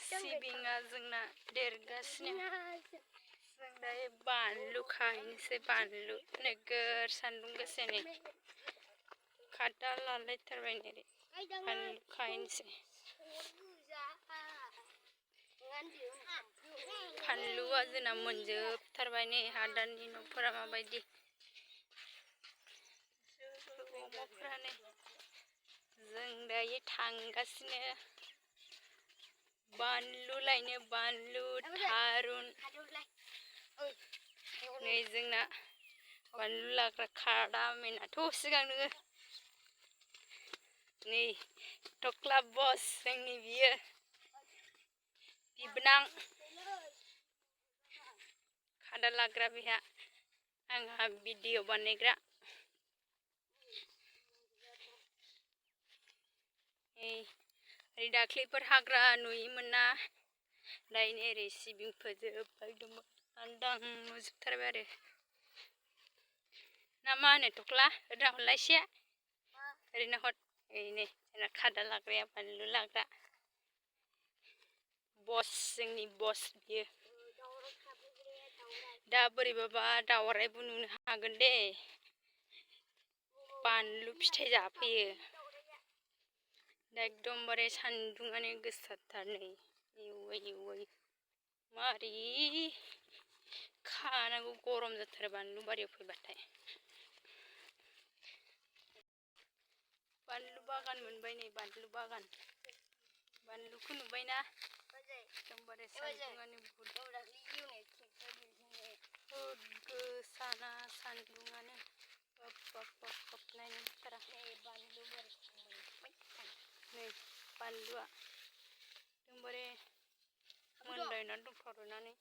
सिबिङा जोंना देरगासिनो जों दायो बानलु खाहैनोसै बानलु नोगोर सान्दुं गोसानि खादा लालायथारबाय नै बानलु खाहैनोसै फानलुआ जोंना मोनजोबथारबाय नै हादाननि न'फोरा माबायदि अमाफ्रानो जों दायो थांगासिनो बानलु लायनो बानलु थारुन नै जोंना बानलु लाग्रा खादा मेनाथ' सिगां नोङो नै टक्ला बस जोंनि बियो बिबोनां खादा लाग्रा बेहा आंहा भिडिअ बानायग्रा ओरै दाख्लैफोर हाग्रा नुयोमोन ना दायो ओरै सिबिं फोजोबबाय दंमोन लांदां नुजोबथारबाय आरो ना मा होनो टक्ला ओरैनो हरलाय एसे ओरैनो हर नै जोंना खादा लाग्राया बानलु लाग्रा बस जोंनि बस बियो दा बोरैबाबा दावरायबो नुनो हागोन दे बानलु फिथाइ जाफैयो दा एकदमबारे सान्दुङानो गोसाथार नै एवै मारै खानांगौ गरम जाथारो बानलु बारियाव फैबाथाय बानलु बागान मोनबाय नै बानलु बागान बानलुखौ नुबायना एकदमबारे सान्दुङानो बुहुद गोसाना सान्दुङानो बाब नायनो हाथारा नै बानलुआ एकदमबारे मोनलायना दंथारोना नै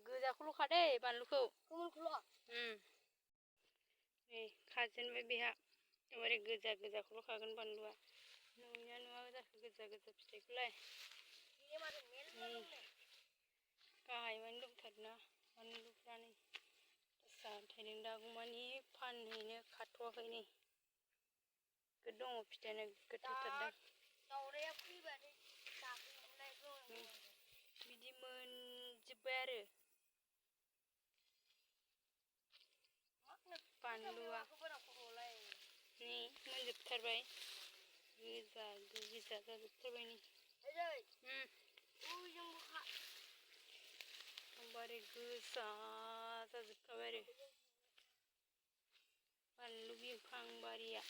गोजाखौल' खादे बानलुखौ नै खाजेनबाय बेहा एकदमबारे गोजाखौल' खागोन बानलुआ नुयोना नुवा जाखो गोजा फिथाइखौलाय गाहायमानि दंथारोना बानलुफ्रा नै थाइदों दागौमानि फानहैनो खाथ'वाखै नै दङ फिथाइयानो गोथावथारदां बिदि मोनजोब्बाय आरो बानलुआ नै मोनजोबथारबाय गोजा जाजोबथारबाय नै एकदमबारे गोजा जाजोबखाबाय आरो बानलु बिफां बारिया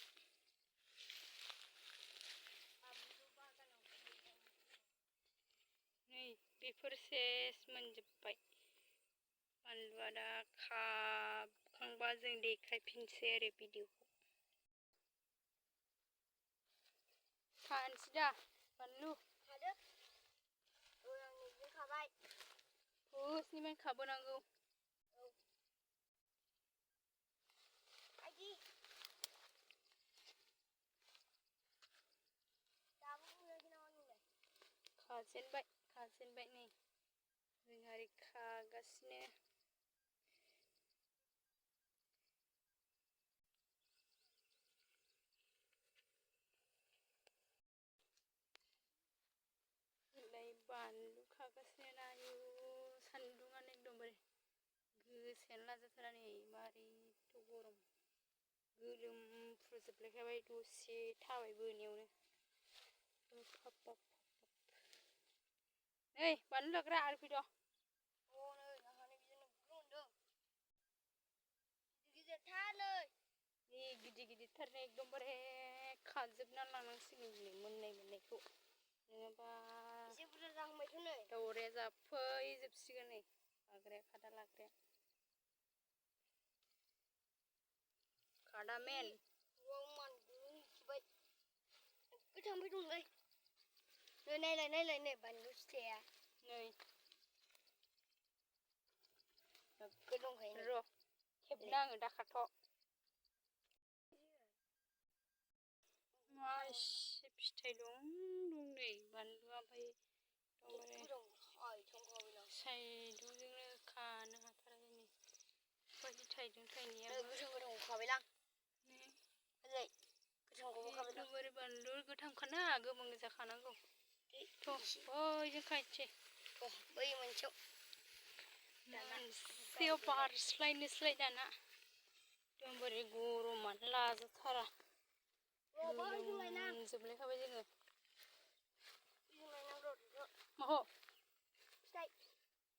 नै बेफोर सेस मोनजोब्बाय बानलुआ दा खाखांबा जों देखायफिनसै आरो भिडिअखौ खानोसै दा बानलु फार्स्टनिफ्रायनो खाबोनांगौ खाजेनबाय नै जोंहा ओरै खागासिनो बानलु खागासिनो ना आयु सान्दुङानो एकदमबारे गोसायानो लाजाथारा नै मारैथ' गरम गोलोमफ्रुजोबलायखाबाय दसे थाबायबोनायावनो नै बानलु लाग्रा आरो फैद' गिदिरथारनो एकदमबारे खाजोबना लांनांसिगोन दिनै मोननायखौ नङाबा एसे बुरजा जाहांबायथ' नै दावराया जाफैजोबसिगोन नै लाग्राया खादा लाग्राया खादा मेन गोथांबो दंलै नायलाय नै बानलु फिथाइया नै दंखायो र' खेबना आङो दाखाथ' मा एसे फिथाइ दं नै बानलुआ ओमफ्राय साइदजोंनो खानो हाथाराखै नै बायदि थाइदों थाइनायाबो एकदमबारे बानलु गोथांखाना गोमो गोजा खानांगौ थ' बैजों खायसै बै मोनसेयाव मोनसेयाव बारस्लायनोसैलाय दाना एकदमबारे गरमानो लाजाथारा गोलोमजोबलायखाबाय जोङो माहो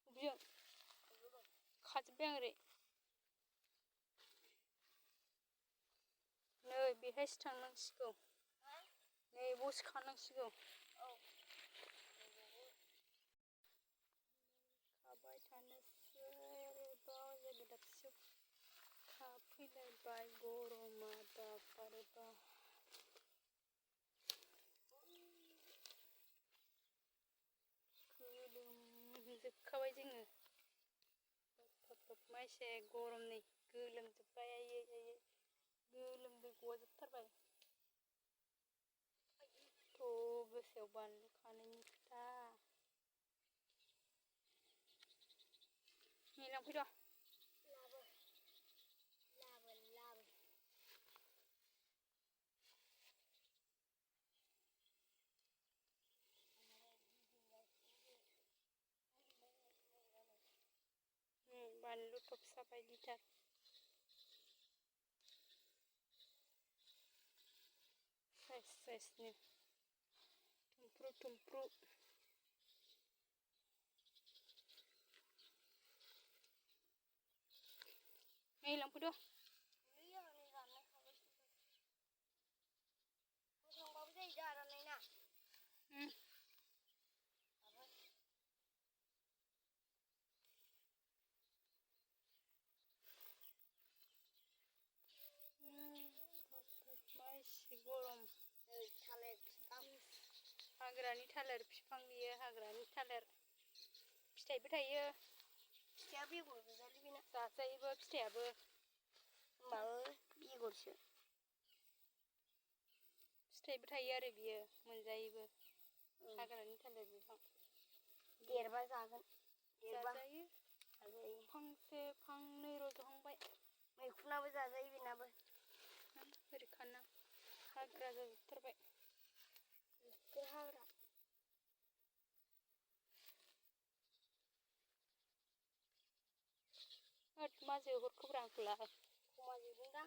बबेजों खाजोब्बाय आं ओरै नै बेहायसो थांनांसिगौ नै बसो खानांसिगौ खाबाय थानोसै आरोबाव जायगा दाबसेयाव खाफैलायबाय गरमा दाबारेबा गोलोमजोबखाबाय जोङो माइसे गरमनि गोलोमजोब्बाय आयै आयै गोलोमदै गजोबथारबाय थ' गोसोआव बानलु खानायनि खोथा नै लांफैद' बानलु थबसा बायदिथार साइस साइसनो थुमफ्रु थुमफ्रु नै लांफैद' माइसि गरम हाग्रानि थालिर बिफां बियो हाग्रानि थालिर फिथाइबो थायो फिथाइया बेगर गोजालै बेना जाजायोबो फिथाइयाबो होमबाबो बेगरसो फिथाइबो थायो आरो बियो मोनजायोबो हाग्रानि थालिर बिफां देरबा जागोन जाजायो फांसे फांनै रज'हांबाय मैखुनाबो जाजायो बेनाबो ओरै खाना हाग्रा जाजोबथारबाय नोगोर हाग्रा होद मा जोहरखोब्रा आंखौलाय खमा जोबदोंदां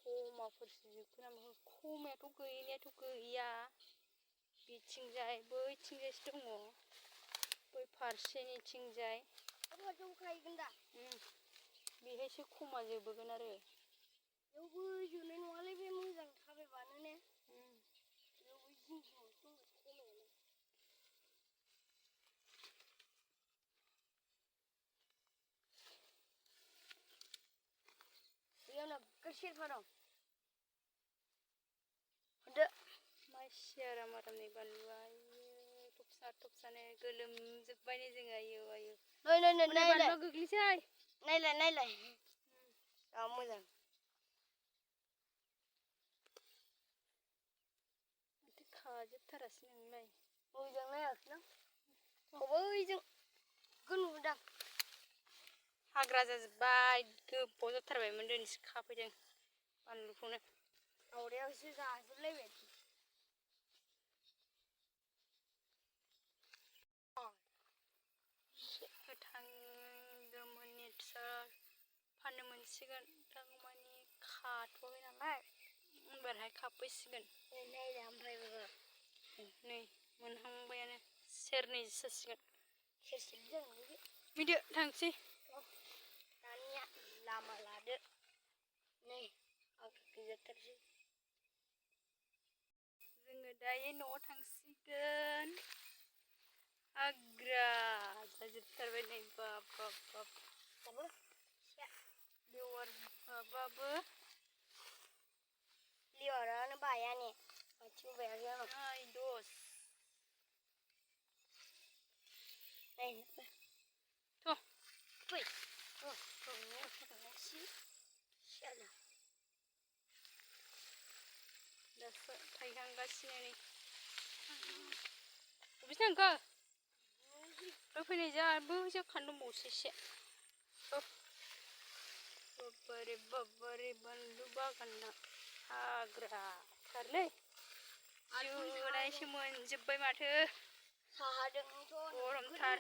खमाफोरसो जोबखो नामा खमायाथ' गैनायाथ' गैया बिथिंजाय बैथिंजायसो दङ बै फारसेनिथिंजाय जौखाहैगोन दा बेहायसो खमा जोबोगोन आरो बेयावबो जोबनाय नङालै बे मोजां थाबायबानो ने बेयाव बै जिं जिङावसो दङ खमायानो बेयाव नोगोर सेरफा दं हरदो माइसि आराम आरामनि बानलुआ थबसा थबसानो गोलोमजोब्बाय नै जोङो आयौ आयौ बानलुआ गोग्लैसै नायलाय जा मोजां माथो खाजोबथारासै नोंलाय मोजां नायाखैलां बैजों नुदां हाग्रा जाजोब्बाय गोबाव जाथारबायमोन दिनैसो खाफैदों बानलुखौनो दावरायावसो जाजोबलायबाय गोथां गोमो नेचार फाननो मोनसिगोन दामानि खाथ'वाखै नालाय उनबारहाय खाफैसिगोन नायलाय ओमफ्राय नै मोनहांबायानो सेरनैसो जासिगोन सेरसेल' जागोन बे फैदो थांसै दानिया लामा लादो नै हाग्रा गैजाथारसै जोङो दायो न'आव थांसिगोन हाग्रा जाजोबथारबाय नै बाब बाब बाब दाबो लेवार माबाबो लेवारानो बाया ने आथिं बायाखै आंनाव नाय दस नायनोबो थ' फै थांनांसि सियाला दासो थायहांगासिनो नै बबेसो थांखो फैनाय जा बैजा खानो दंबावोसो एसे बाबारे बाबारे बानलु बागाना हाग्राथारलै जुनायसो मोनजोब्बाय माथो साहाजोंथ' गरमथार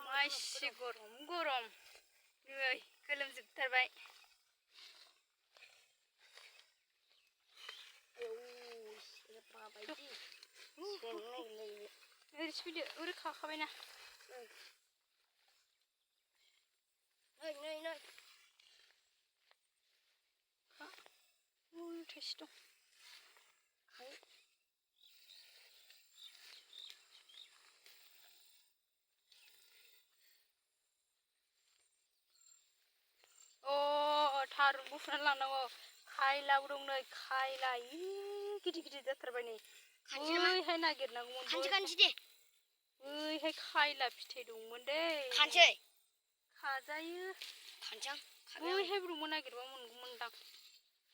मासि गरम नै गोलोमजोबथारबाय माबायदि ओरै फैदो ओरै खाखाबायना नै थाइसे दं थारुनबो फुनानै लांनांगौ खायलाबो दं नै खायला गिदिर जाथारबाय नै बैहाय नागिरनांगौमोन खानसै दे बैहाय खायला फिथाइ दंमोन दै खानसै खाजायो खानसां बैहाय दंमोन नागिरबा मोनगौमोनदां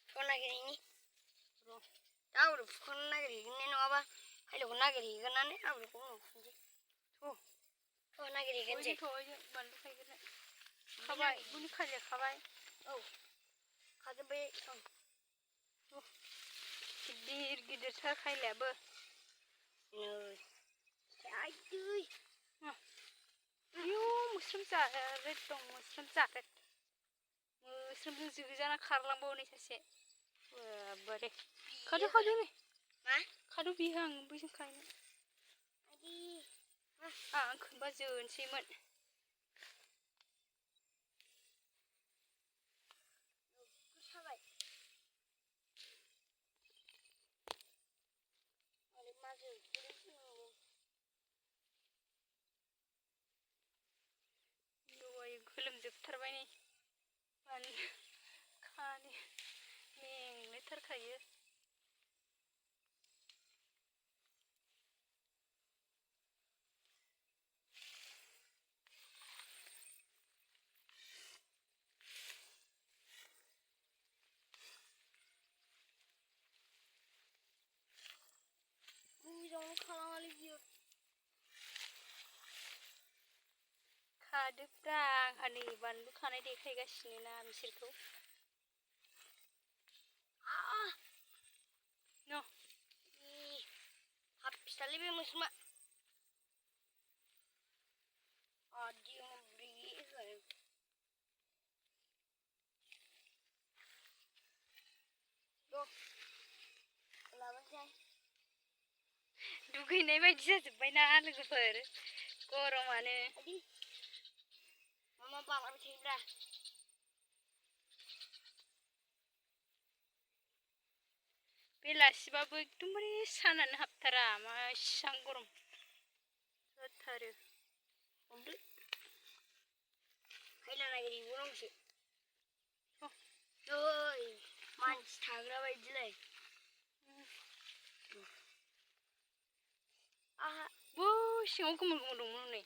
थ' नागिरहैनि दा आबोर फुखांनो नागिरहैगोन ने नङाबा खायलाखौ नागिरहैगोनानो आबोरखौ उनाव फुनसै थ' नागिरहैगोनसै बानलु खायगोरनो खाबाय बुनि खालिया खाबाय औ खाजोब्बाय गिदिरथार खायलायाबो नै आयदै आयौ मोस्रोम जारेद दं मोस्रोमजों जोजाना खारलांबावो नै सासे बारे खादो नै मा खादो बियो आं बैजों खाहैनो आं खोनबा जोनोसैमोन गोलोमजोबथारबाय नै मेंलायथारखायो मोजाङै खालामालै बियो खादोब्रा आंहा नै बानलु खानाय देखायगासिनो ना बिसोरखौ हाबफिथारलै बे मोस्रोमा आदियावनो ब्रे होखादों लाबोनोसै दुगैनाय बायदि जाजोब्बायना लोगोफोर गरमानो मा बालाबाय थायोब्रा बेलासिबाबो एकदमबारे सानानो हाबथारा मा इसां गरम जाथारो हमदो खायला नागिरहैबावनांगौसो नै मानसि थाग्रा बायदिलाय आहा बै सिङाव गोमो दंमोन नै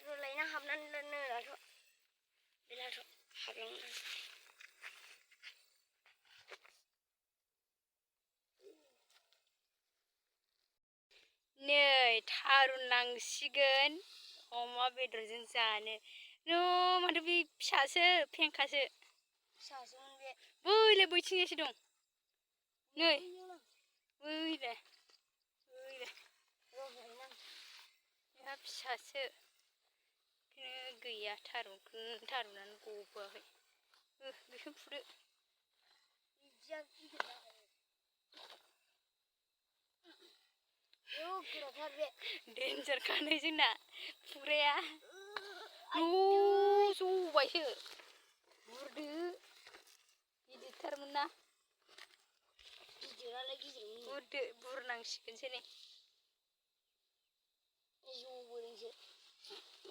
रलायना हाबनानै दोननो लाथ' हाबलांनो नै थारुन लांसिगोन अमा बेदरजों जानो माथो बे फिसासो फेंखासो फिसासोमोन बे बैलाय बैथिंजायसो दं नै बैलाय बेहा फिसासो गैया थारुनानो गबोआखै बेखौ फुदो डेन्जार खानाय जोंना फुग्राया जबायसो बुरदो गिदिरथारमोन ना गिदिरालाय गिदिरमोन बुरदो बुरनांसिगोनसो नै जबोदोंसो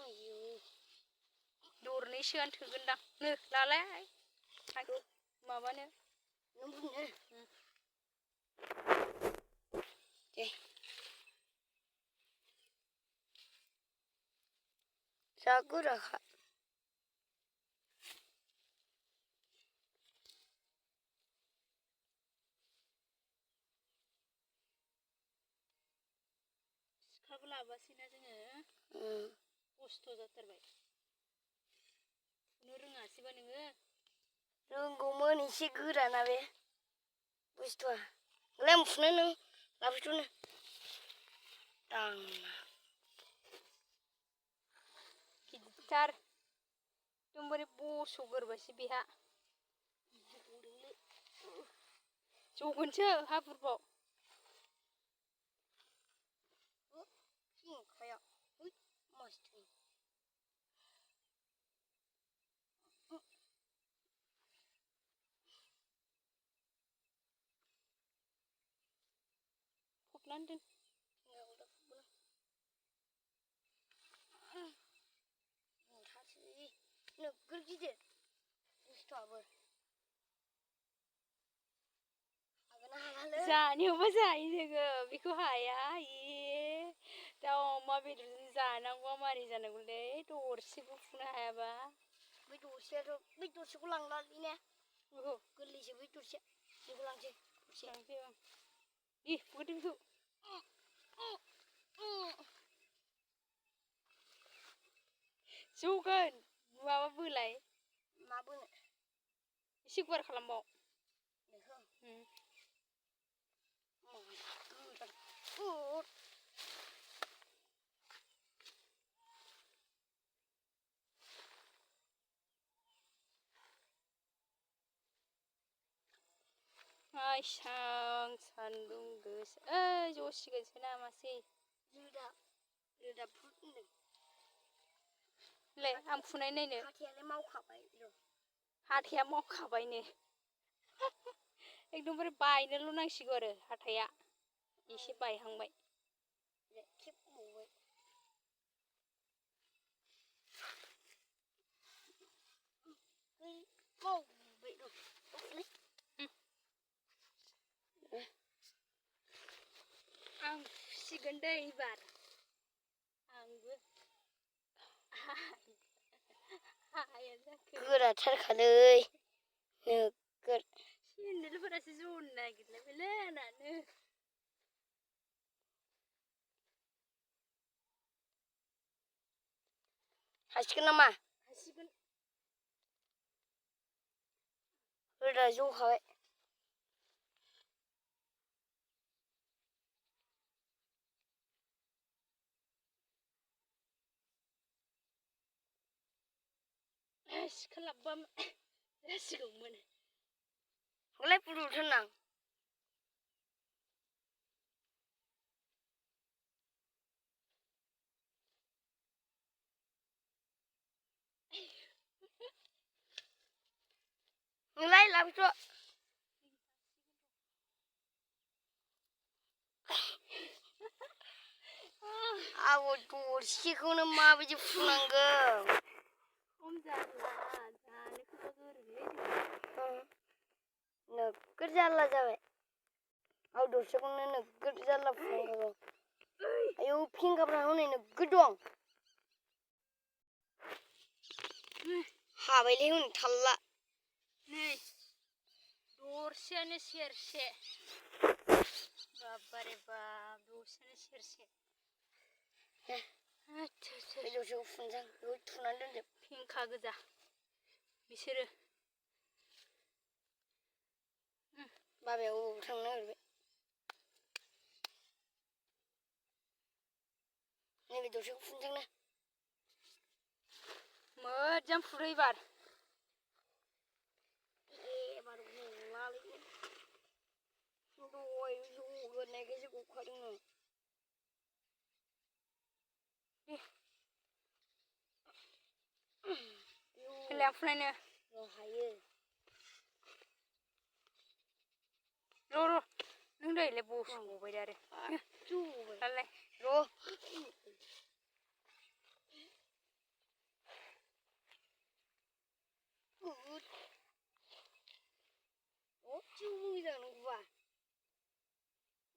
आयौ दरनैसोआनो थोगोनदां नो लालाय माबानो नों बुंनो दे जा गोराखा सिखाबो लाबोआसैना जोङो खस्थ' जाथारबाय फुनो रोङासैबा नोङो रोंगौमोन एसे गोराना बे बुस्थुआ नोंलाय आं फुनो नों लाबोथ'नो दां गिदिरथार एकदमबारे बस'गोरबायसो बेहा जगोनसो हाब्रुआव फिंखाया मस्त फबनानै दोन नोगोर गिदिर बुस्थुआबो जानायावबा जायो जोङो बेखौ हाया ए दाउ अमा बेदरजों जानांगौआ मारै जानांगौलै दरसेबो फुनो हायाबा बै दरसेखौ लांलालै ने गोरलैसो बै दरसे बेखौ लांसै लांसै ओं दे फुगोरदो बेखौ जगोन माबा बोलाय मा बोनो एसे गुवार खालामबाव आइसां सान्दुं गोसा जसिगोनसो नामासै रोदा फुट होनदों लै आं फुनाय नायनो हाथायालाय मावखाबाय हाथाया मावखाबायनो एकदमबारे बायनोल' नांसिगौ आरो हाथाया एसे बायहांबाय खेबबावबाय मावबाय आं फुसिगोन दै एबार आंबो हाया जाखो गोराथारखालै नोगोर सेन्देलफोरासो जनो नागिरलायबायलै आंनानो हासिगोन नामा हासिगोन रोदा जखाबाय सिखा लाबोबा जासिगौमोन होलाय फुदुंथारनां नोंलाय लाबोथ' आब दरसेखौनो माबायदि फुनांगौ खम जारला जानोखौबा गोरोलै नोगोर जारला जाबाय आव दरसेखौनो नोगोर जारला फुनांगौ आयौ फिंगाफ्रा हनै नोगोर दं हाबायलै हनै थाल्ला नै दरसेयानो सेरसे बाबारे बाब दरसेयानो सेरसे बे दरसेखौ फुनोसै बेखौ थुनानै दोनजोब फेंखा गोजा बिसोरो बाबाया अबाव थांनो नागिरबाय नैबे दरसेखौ फुनोसैनो मोजां फुदो एबार एबार गलालै दहाय जगोरनायखायसो गखादों फैलाय आं फुनायनो हायो र' नों दायोलाय बस'बाय आरो लालाय र' मोजां नंगौबा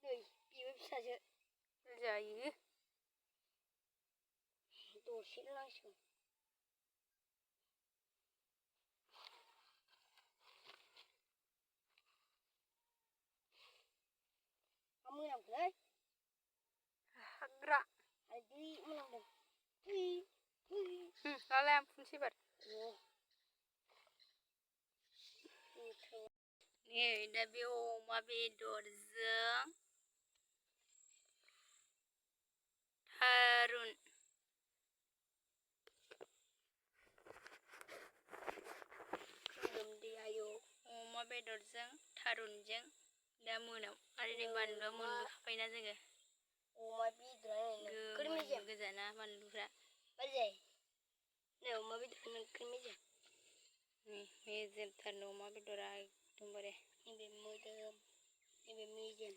नै बेबो फिसासो जायो दरसेल' नांसिगौ मा मोनामखोलै हाग्रा आयदै मोनामदों लालाय आं फुनोसै एबार दा बे अमा बेदरजों थारुन अमा बेदरजों थारुनजों दा मोनाव आरो नै बानलुआ मोनबोखाबायना जोङो अमा बेदर गोजाना बानलुफ्रा अमा बेदर मेजेमथारनो अमा बेदरा एकदमबारे नैबे मोदोम नैबे मेजेम